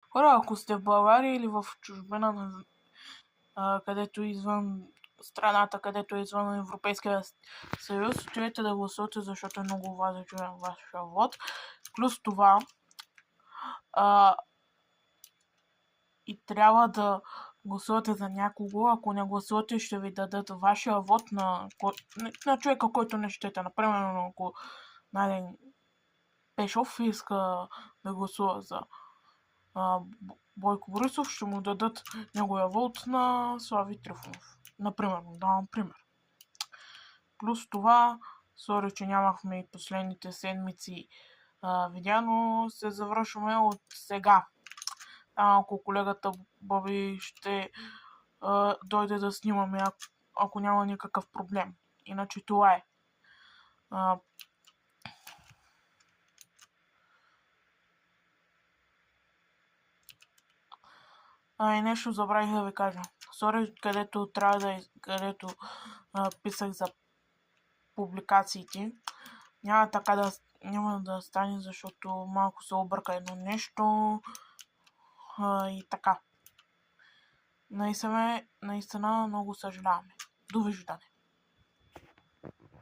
Хора, ако сте в България или в чужбина, където извън страната, където е извън Европейския съюз, отидете да гласувате, защото е много важно да чуем вашия вот. Плюс това и трябва да гласувате за някого. Ако не гласувате, ще ви дадат вашия вот на човека, който не щете. Например, ако Найден Пешов иска да гласува за Бойко Борисов, ще му дадат неговия вот на Слави Трифонов. Например, давам пример. Плюс това, сори, че нямахме и последните седмици видеа, но се завършваме от сега. Ако колегата Боби ще дойде да снимаме, ако няма никакъв проблем. Иначе това е. И нещо забравих да ви кажа. Сори, където писах за публикациите. Няма да стане, защото малко се обърка едно нещо и така. Наистина много съжаляваме. Довиждане.